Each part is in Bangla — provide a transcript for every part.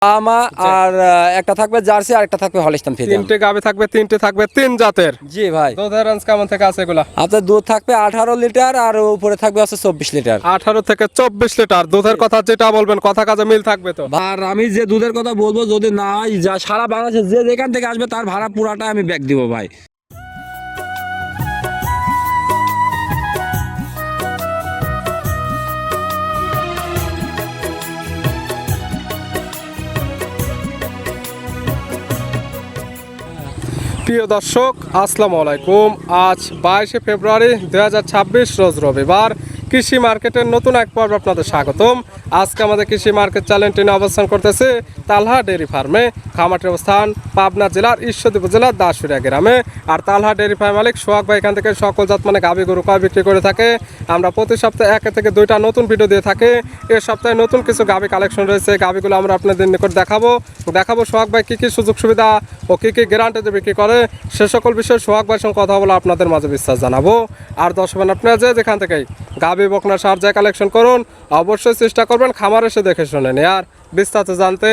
আমা আর একটা থাকবে জার্সি আর একটা থাকবে হলস্টাইন ফ্রিজিয়ান। তিনটে গাভী থাকবে, তিনটে থাকবে তিন জাতের। জি ভাই। দুধের রেঞ্জ কেমন থেকে আছে এগুলা? আপনার দুধ থাকবে 18 লিটার আর উপরে থাকবে আছে 24 লিটার। 18 থেকে 24 লিটার দুধের কথা যেটা বলবেন কথা কাজে মিল থাকবে তো? আর আমি যে দুধের কথা বলবো যদি না হয় যা সারা বাংলাদেশে যে যেখান থেকে আসবে তার ভাড়া পুরাটা আমি ব্যাক দিব ভাই। প্রিয় দর্শক আসসালামু আলাইকুম। আজ 22শে ফেব্রুয়ারি 2026 রোজ রবিবার। কৃষি মার্কেটের নতুন এক পর্ব আপনাদের স্বাগতম। আজকে আমাদের কৃষি মার্কেট চ্যানেলটি নিয়ে অবস্থান করতেছে তালহা ডেয়ারি ফার্মে। খামারটির অবস্থান পাবনা জেলার ঈশ্বরদী উপজেলার দাসুরিয়া গ্রামে। আর তালহা ডেয়ারি ফার্ম মালিক সোহাগ ভাই এখান থেকে সকল জাত মানে গাভী গরু কয় বিক্রি করে থাকে। আমরা প্রতি সপ্তাহে 1 থেকে 2টা নতুন ভিডিও দিয়ে থাকি। এই সপ্তাহে নতুন কিছু গাভী কালেকশন রয়েছে, গাভীগুলো আমরা আপনাদের নিকট দেখাবো সোহাগ ভাই কী কী সুযোগ সুবিধা ও কী কী গ্যারান্টিতে বিক্রি করে সে সকল বিষয়ে সোহাগ ভাইয়ের সঙ্গে কথা বলে আপনাদের মাঝে বিশ্বাস জানাবো। আর দর্শক আপনারা যেখান থেকেই গাভী বকনা সার যায় কালেকশন করুন, অবশ্যই চেষ্টা করবেন খামার এসে দেখে শুনে নিয়ে। আর বিস্তারিত জানতে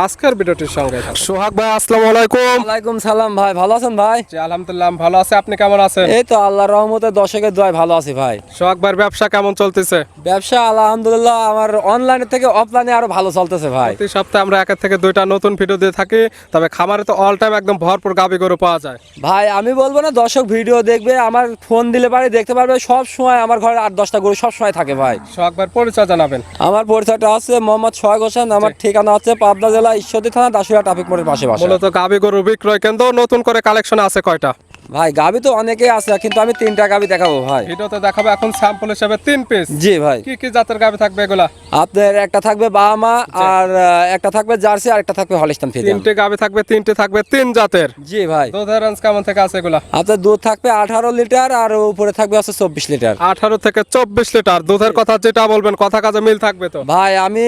আজকের ভিডিওটির সঙ্গে সোহাগ ভাই আসসালামু আলাইকুম। ওয়ালাইকুম সালাম ভাই, ভালো আছেন ভাই? জি আলহামদুলিল্লাহ ভালো আছে, আপনি কেমন আছেন? এই তো আল্লাহর রহমতে দর্শকের দোয়ায় ভালো আছি ভাই। সোহাগ ভাইয়ের ব্যবসা কেমন চলতেছে? ব্যবসা আলহামদুলিল্লাহ আমার অনলাইনের থেকে অফলাইনে আরো ভালো চলতেছে ভাই। প্রতি সপ্তাহে আমরা 1 থেকে 2টা নতুন ভিডিও দিয়ে থাকি, তবে খামারে তো অল টাইম একদম ভরপুর গাভী গরু পাওয়া যায়। ভাই আমি বলবো না দর্শক ভিডিও দেখবে, আমার ফোন দিলে পারে দেখতে পারবে, সব সময় আমার ঘরে 8-10টা গরু সব সময় থাকে ভাই। সোহাগ ভাইয়ের পরিচয় জানাবেন। আমার পরিচয়টা হচ্ছে মোহাম্মদ সোহাগ হোসেন, আমার ঠিকানা হচ্ছে পাবনা জেলা ঈশ্বরদী থানা দাসুরিয়া ট্রাফিক মোড়ের পাশে বাসা। মূলত গাভী গরু বিক্রয় কেন্দ্র নতুন করে কালেকশন আছে কয়টা? ভাই গাভী তো অনেকেই আছে কিন্তু আমি 3টা গাভী দেখাবো ভাই। ভিডিওতে দেখাবো এখন স্যাম্পল হিসেবে 3 পিস। জি ভাই। কি কি জাতের গাভী থাকবে এগুলা? আপনার একটা থাকবে বাহামা আর একটা থাকবে জার্সি আর একটা থাকবে হলস্টাইন ফ্রিজিয়ান। তিনটে গাভী থাকবে, তিনটে থাকবে তিন জাতের। জি ভাই। দুধের রেঞ্জ কেমন থেকে আছে এগুলা? আপনার দুধ থাকবে 18 লিটার আর উপরে থাকবে আছে 24 লিটার। 18 থেকে 24 লিটার দুধের কথা যেটা বলবেন কথা কাজে মিল থাকবে তো? ভাই আমি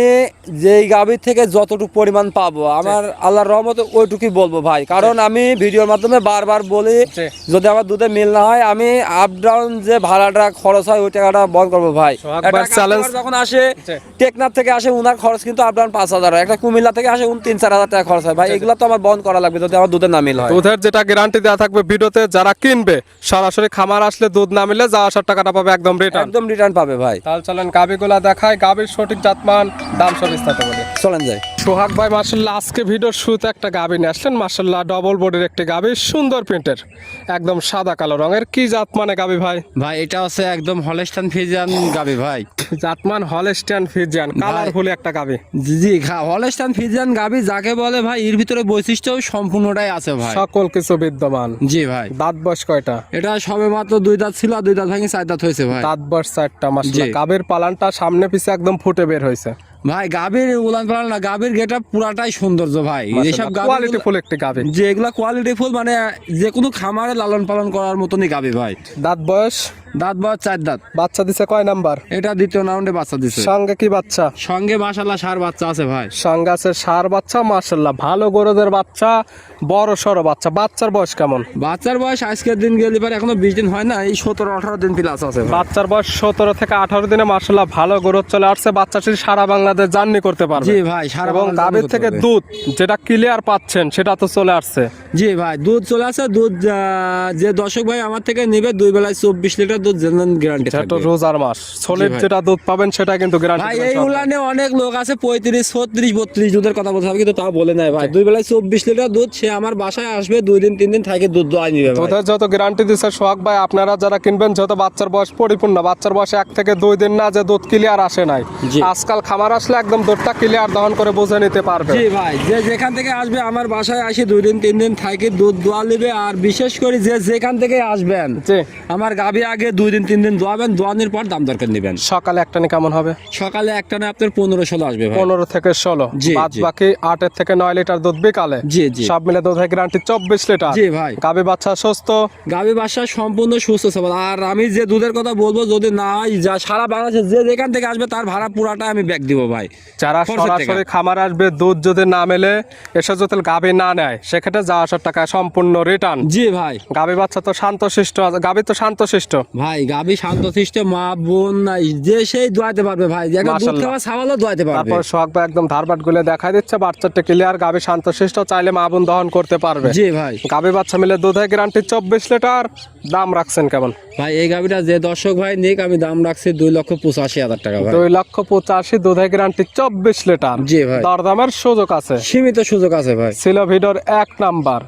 যেই গাভীর থেকে যতটুকু পরিমাণ পাবো আমার আল্লাহর রহমতে ওইটুকুই বলবো ভাই, কারণ আমি ভিডিওর মাধ্যমে বারবার বলি যদি আমার দুধে মিল না হয় আমি আপ ডাউন যে ভাড়াটা খরচ হয় ওই টাকাটা বন্ধ করবো ভাই। যখন আসে টেকনাফ থেকে আসে উনার খরচ কিন্তু আপ ডাউন 5,000 হয়, একটা কুমিল্লা থেকে আসে 3-4 হাজার টাকা খরচ হয় ভাই। এগুলো তো আমার বন্ধ করা লাগবে যদি আমার দুধের না মিল হয়। দুধের যেটা গ্যারান্টি দেওয়া থাকবে ভিডিওতে, যারা কিনবে সরাসরি খামার আসলে দুধ না মিলে যা আসার টাকাটা পাবে একদম রিটার্ন পাবে ভাই। তাহলে চলেন গাভীগুলা দেখায়, গাভীর সঠিক জাতমান দাম সব বিস্তারিত বলি। চলেন যাই। সোহাগ ভাই মাশাআল্লাহ আজকে ভিডিওর শুরুতে একটা গাভী নিয়ে আসলেন, মাশাআল্লাহ ডবল বডির একটি গাভী, সুন্দর প্রিন্টের, একদম সাদা কালো রঙের। কি জাত মানে গাভী ভাই? ভাই এটা হচ্ছে একদম হলস্টাইন ফ্রিজিয়ান গাভী ভাই। জাতমান হলস্টাইন ফ্রিজিয়ান, কালারফুল একটা গাভী। জি হলস্টাইন ফ্রিজিয়ান গাভী যাকে বলে ভাই এর ভিতরে বৈশিষ্ট্য সম্পূর্ণটাই আছে ভাই, সকল কিছু বিদ্যমান। জি ভাই। দাঁত বয়স কয়টা? এটা সবে মাত্র 2 দাঁত ছিল, 2 দাঁত ভাঙি 4 দাঁত হয়েছে ভাই। দাঁত বয়স 4টা মাশাআল্লাহ। গাভীর পালানটা সামনে পিছে একদম ফুটে বের হয়েছে ভাই। গাভীর উলান পালান না, গাভীর গেটআপ পুরাটাই সৌন্দর্য ভাই। এইসব কোয়ালিটি ফুল একটি গাভী, যে এগুলা কোয়ালিটি ফুল মানে যে কোনো খামারে লালন পালন করার মতনই গাভী ভাই। দাঁত বয়স? দাঁত বয়স 4 দাঁত। বাচ্চা দিছে কয় নাম্বার? এটা দ্বিতীয় রাউন্ডে বাচ্চা দিছে। সঙ্গে কি বাচ্চা? সঙ্গে মাশাআল্লাহ ষাঁড় বাচ্চা আছে ভাই। সঙ্গে আছে ষাঁড় বাচ্চা মাশাআল্লাহ, ভালো গরুদের বাচ্চা, বড় সরো বাচ্চা। বাচ্চার বয়স কেমন? বাচ্চার বয়স আজকের দিন গেলে পারে এখনো 20 দিন হয় না, এই 17-18 দিন প্লাস আছে। বাচ্চার বয়স 17 থেকে 18 দিনে মাশাআল্লাহ ভালো গ্রোথ চলে আসছে। বাচ্চাটি সারা বাংলাদেশ জার্নি করতে পারবে। জি ভাই। এবং গাভীর থেকে দুধ যেটা ক্লিয়ার পাচ্ছেন সেটা তো চলে আসছে। জি ভাই দুধ চলে আসছে। দুধ যে দর্শক ভাই আমার থেকে নেবে 2 বেলায় 24 লিটার দুধ গ্যারান্টি থাকবে। রোজার মাস সলিড যেটা দুধ পাবেন সেটা কিন্তু গ্যারান্টি ভাই। এই উলানে অনেক লোক আছে 35, 36, 32 দুধের কথা বলতে হবে কিন্তু তা বলে নাই ভাই। 2 বেলায় 24 লিটার দুধ, সে আমার বাসায় আসবে 2 দিন 3 দিন থাকে দুধ দোয়া নিবে ভাই। দুধের যত গ্যারান্টি দিচ্ছে সোহাগ ভাই, আপনারা যারা কিনবেন যত বাচ্চার বয়স পরিপূর্ণ, বাচ্চার বয়স 1 থেকে 2 দিন না যে দুধ ক্লিয়ার আসে নাই, আজকাল খামার আসলে একদম দুধটা ক্লিয়ার দহন করে বুঝে নিতে পারবে। জি ভাই। যে যেখান থেকে আসবে আমার বাসায় আসে 2 দিন 3 দিন থাকে দুধ দোয়া নিবে। আর বিশেষ করে যে যেখান থেকে আসবেন আমার গাভী আগে 2 দিন 3 দিন দোয়াবেন, দোয়ানোর পর দাম দরকার নেবেন। সকালে একটানে কেমন হবে? সকালে একটানে আপনার 15-16 আসবে ভাই। 15 থেকে 16, বাদ বাকি 8 থেকে 9 লিটার দুধ বিকালে। জি জি। সব মিলে দুধের গ্যারান্টি 24 লিটার। জি ভাই। গাভী বাচ্চা সুস্থ? গাভী বাচ্চা সম্পূর্ণ সুস্থ সবল। আর আমি যে দুধের কথা বলবো যদি না হয় যা সারা বাংলাদেশে যে যেখান থেকে আসবে তার ভাড়া পুরাটা আমি ব্যাক দিব ভাই। যারা সরাসরি খামার আসবে দুধ যদি না মেলে এসে যদি গাভী না নেয় সেক্ষেত্রে যা আসার টাকা সম্পূর্ণ রিটার্ন। জি ভাই। গাভী বাচ্চা তো শান্তশিষ্ট, গাভী তো শান্তশিষ্ট। ভাই গাবি শান্তশিষ্ট মা বোন নাই যে সেই দোয়াইতে পারবে ভাই, যে একটা দুধ মাশাআল্লাহ। খাওয়া ছাগলও দোয়াইতে পারবে। তারপর সোহাগ ভাই একদম ধারবাট গুলো দেখাই দিচ্ছে, বাচ্চাটা ক্লিয়ার, গাবি শান্তশিষ্ট, চাইলে মা বোন দহন করতে পারবে। জি ভাই। গাবি বাচ্চা মিলে দুধের গ্যারান্টি 24 লিটার। দাম রাখছেন কেমন? ভাই এই গাবিটা যে দর্শক ভাই নিক আমি দাম রাখছি 2,85,000 টাকা ভাই। 2,85,000 দুধের গ্যারান্টি 24 লিটার। জি ভাই। দরদামের সুযোগ আছে, সীমিত সুযোগ আছে ভাই। ছিল ভিডিওর 1 নাম্বার,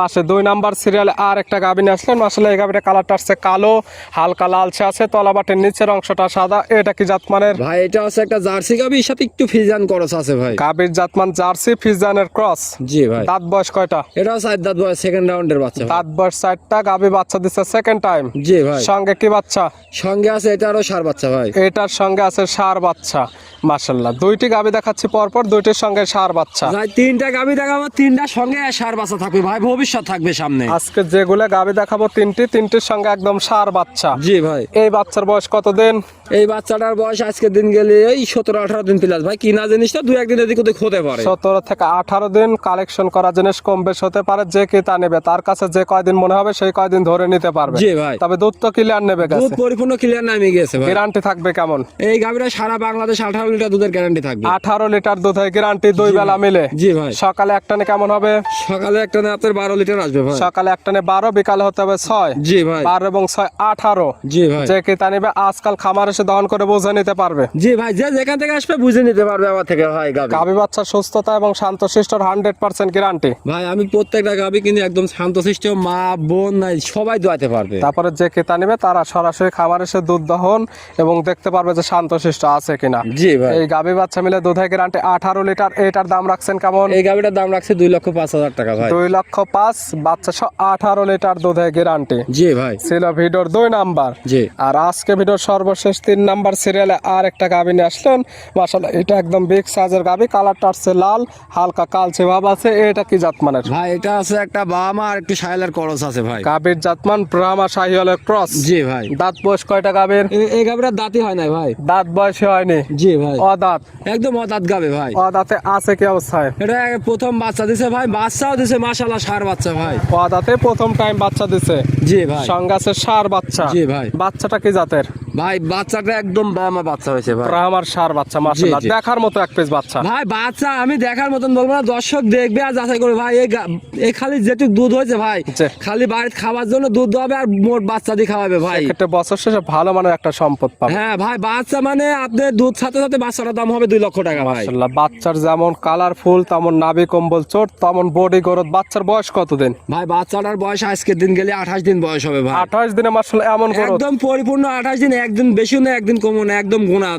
পাশে 2 নাম্বার সিরিয়ালে আর একটা গাবিন আসলেন। আসলে এই গাবিটা কালারটা আসছে কালো, হালকা লালচে আছে, তলাবাটের নিচের অংশটা সাদা। এটা কি জাতমানের? ভাই এটা হচ্ছে একটা জার্সি গাবির সাথে একটু ফিজান করস আছে ভাই। গাবির জাতমান জার্সি ফিজানের ক্রস। জি ভাই। দাঁত বয়স কয়টা? এটাও 4 দাঁত বয়স, সেকেন্ড রাউন্ডের বাচ্চা ভাই। দাঁত বয়স 4টা, গাবি বাচ্চা দিচ্ছে সেকেন্ড টাইম। জি ভাই। সঙ্গে কি বাচ্চা? সঙ্গে আছে এটারও সার বাচ্চা ভাই। এটার সঙ্গে আছে ষাঁড় বাচ্চা। মাশাআল্লাহ, দুইটি গাবি দেখাচ্ছি পরপর, দুইটির সঙ্গে ষাঁড় বাচ্চা। ভাই 3টা গাবি দেখাবো, 3টার সঙ্গে সার বাচ্চা থাকবে ভাই, ভবিষ্যৎ থাকবে সামনে। আজকে যেগুলো গাবি দেখাবো তিনটির সঙ্গে একদম ষাঁড় বাচ্চা। জি ভাই। এই বাচ্চার বয়স কতদিন? এই বাচ্চাটার বয়স আজকে দিন গেলে এই 17-18 দিন প্লাস ভাই। কিনা জিনিসটা 2-1 দিন এদিক ওদিক হতে পারে। 17 থেকে 18 দিন। কালেকশন করা জিনিস কম বেশ হতে পারে, যে কি তা নেবে তার কাছে যে কয়দিন মনে হবে সেই কয়দিন ধরে নিতে পারবে। জি ভাই। তবে দুধ তো ক্লিয়ার নেবে দুধ গেছে। পরিপূর্ণ ক্লিয়ার নামে গেছে ভাই। গ্যারান্টি থাকবে কেমন? এই গাবিটা সারা বাংলাদেশ 18 লিটার দুধের গ্যারান্টি থাকবে। 18 লিটার দুধের গ্যারান্টি, 2 বেলা মিলে। জি ভাই। সকালে একটানে কেমন হবে? সকালে একটা না আপনার 12 লিটার আসবে ভাই। সকালে একটানে 12, বিকালে হতে হবে 6। জি ভাই। 12 এবং 6 18। জি ভাই। যে কি তা নেবে আজকাল খামার এসে দহন করে বুঝে নিতে পারবে। জি ভাই, যে যেখান থেকে আসবে বুঝে নিতে পারবে আমার থেকে ভাই গাবি। গাবি বাচ্চার সুস্থতা এবং শান্তশিষ্টর 100% গ্যারান্টি। ভাই আমি প্রত্যেকটা গাবি কিন্তু একদম শান্তশিষ্ট, মা বোন নাই সবাই দোয়াতে পারবে। তারপরে যে ক্রেতা নেবে তারা সরাসরি খামার এসে দুধ দহন এবং দেখতে পারবে যে শান্তশিষ্ট আছে কিনা। জি ভাই। এই গাবি বাচ্চা মিলে দুধের গ্যারান্টি 18 লিটার। এটার দাম রাখছেন কেমন? এই গাবিটার দাম রাখছে 2,05,000 টাকা ভাই। 2,05,000, বাচ্চা 18 লিটার দুধের গ্যারান্টি। জি ভাই। ছিল ভিডিওর 2 নাম্বার। জি। আর আজকে ভিডিওর সর্বশেষ 3 নাম্বার সিরিয়ালে আর একটা গাবি নিয়ে আসলেন। মাশাআল্লাহ, এটা একদম বিগ সাইজের গাবি, কালারটা আসছে লাল, হালকা কালচে ভাব আছে। এটা কি জাতমানের? ভাই এটা আছে একটা বামা আর একটু শাইলার করস আছে ভাই। গাবির জাতমান ব্রাহ্মা শাহিওয়ালের ক্রস। জি ভাই। দাঁত বয়স কয়টা গাবির? এই গাবিটার দাঁতই হয় নাই ভাই। দাঁত বয়সে হয়নি। জি ভাই। অদাঁত। একদম অদাঁত গাবে ভাই। অদাঁতে আছে কি অবস্থায়? এটা প্রথম বাচ্চা দিছে ভাই, বাচ্চাও দিছে মাশাআল্লাহ, সার বাচ্চা ভাই। অদাঁতে প্রথম টাইম বাচ্চা দিছে। জি ভাই। সঙ্গে আছে ষাঁড় বাচ্চা। জি ভাই। বাচ্চাটা কি জাতের? ভাই বাচ্চাটা একদম বামা বাচ্চা হয়েছে ভাই। ব্রাহ্মার ষাঁড় বাচ্চা, মাশাআল্লাহ, জি, জি। দেখার মতো এক পিস বাচ্চা। ভাই বাচ্চা আমি দেখার মতন বলবো না, দর্শক দেখবে আর যাচাই করবে ভাই। এই খালি যেটুক দুধ হয়েছে ভাই, জি। খালি বাড়িতে খাওয়ার জন্য দুধ দেওয়াবে আর মোট বাচ্চা দিয়ে খাওয়াবে ভাই। সেক্ষেত্রে বছর শেষে ভালো মানের একটা সম্পদ পাবে। হ্যাঁ ভাই, বাচ্চা মানে আপনার দুধ সাথে সাথে বাচ্চাটার দাম হবে 2 লক্ষ টাকা ভাই। মাশাআল্লাহ, বাচ্চার যেমন কালারফুল তেমন নাভি কম্বল চোট তেমন বডি গ্রোথ। বাচ্চার বয়স কতদিন? ভাই বাচ্চাটার বয়স আজকের দিন গেলে 28 দিন বয়স হবে ভাই। 28 দিনে মাশাআল্লাহ এমন গ্রোথ। একদম পরিপূর্ণ 28 দিন, একদিন বেশি না একদিন কমও না, একদম গোনা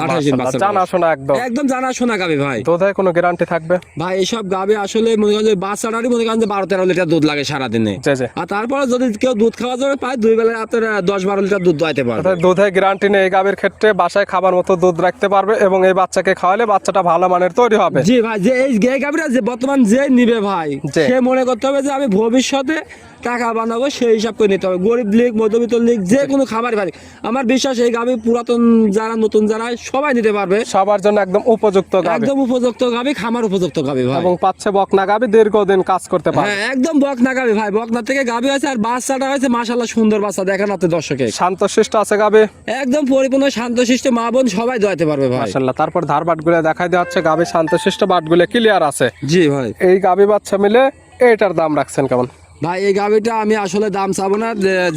28 দিন বাচ্চা। জানাশোনা একদম। একদম জানাশোনা গাবি ভাই। দুধের কোনো গ্যারান্টি থাকবে? ভাই এইসব গাবে আসলে মনে করেন যে বাচ্চাটারই মনে করেন যে 12-13 লিটার দুধ লাগে সারাদিনে। জি জি। আর তারপরে যদি কেউ দুধ খাওয়া যাবে পায় 2 বেলায় আপনার 10-12 লিটার দুধ দোয়াইতে পারবে। অর্থাৎ দুধের গ্যারান্টি নেই। এই গাভীর ক্ষেত্রে বাসায় খাবার মতো দুধ রাখতে পারবে এবং এই বাচ্চাকে খাওয়ালে বাচ্চাটা ভালো মানের তৈরি হবে। জি ভাই, যে এই গাবিটা যে বর্তমান যে নিবে ভাই, জি। সে মনে করতে হবে যে আমি ভবিষ্যতে টাকা বানাবো, সেই হিসাব করে নিতে হবে। গরিব লীগ, মধ্যবিত্ত লীগ, যে কোনো খাবার ভাই আমার বিশ্বাস এই গাবি পুরাতন যারা নতুন যারা সবাই নিতে পারবে। সবার জন্য একদম উপযুক্ত গাভী একদম উপযুক্ত গাবি, খামার উপযুক্ত গাবি ভাই। এবং পাচ্ছে বকনা গাভী, দীর্ঘদিন কাজ করতে পারে। হ্যাঁ একদম বকনা গাবি ভাই, বকনা থেকে গাবি আছে। আর বাচ্চাটা হয়েছে মাশাআল্লাহ সুন্দর বাচ্চা, দেখেন আপনি দর্শকে শান্তশিষ্ট আছে গাভী, একদম পরিপূর্ণ শান্তশিষ্ট, মা বোন সবাই দোয়াইতে পারবে ভাই। মাশাআল্লাহ। তারপর ধার বাটগুলো দেখাই দেওয়া হচ্ছে। গাভী শান্তশিষ্ট, বাটগুলো ক্লিয়ার আছে। জি ভাই। এই গাভী বাচ্চা মিলে এটার দাম রাখছেন কেমন? ভাই এই গাবিটা আমি আসলে দাম চাবো না,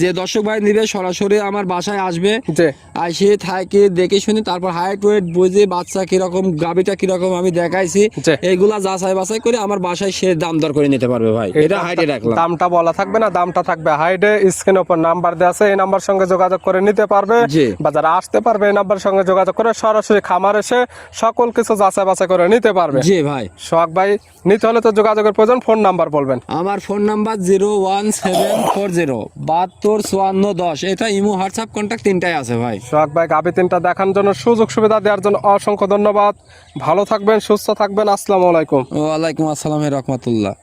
যে দর্শক ভাই নিবে সরাসরি আমার বাসায় আসবে, জি। আসে থাকে দেখে শুনি, তারপর হাইট ওয়েট বুঝে বাচ্চা কিরকম গাবিটা কিরকম আমি দেখাইছি, জি। এইগুলা যাচাই বাছাই করে আমার বাসায় সে দাম দর করে নিতে পারবে ভাই। এটা হাইটে রাখলাম। দামটা বলা থাকবে না, দামটা থাকবে হাইডে। স্ক্রিনের উপর নাম্বার দেওয়া আছে, এই নাম্বার সঙ্গে যোগাযোগ করে নিতে পারবে। জি। বা যারা আসতে পারবে এই নাম্বার সঙ্গে যোগাযোগ করে সরাসরি খামার এসে সকল কিছু যাচাই বাছাই করে নিতে পারবে। জি ভাই। সোহাগ ভাই, নিতে হলে তো যোগাযোগের প্রয়োজন। ফোন নাম্বার বলবেন। আমার ফোন নাম্বার 01740 725410। এটা ইমো হোয়াটসঅ্যাপ কন্ট্যাক্ট তিনটাই আছে ভাই। সোহাগ ভাই, গাভী তিনটা দেখানোর জন্য, সুযোগ সুবিধা দেওয়ার জন্য অসংখ্য ধন্যবাদ। ভালো থাকবেন, সুস্থ থাকবেন। আসসালামু আলাইকুম। ওয়ালাইকুম আসসালাম রহমতুল্লাহ।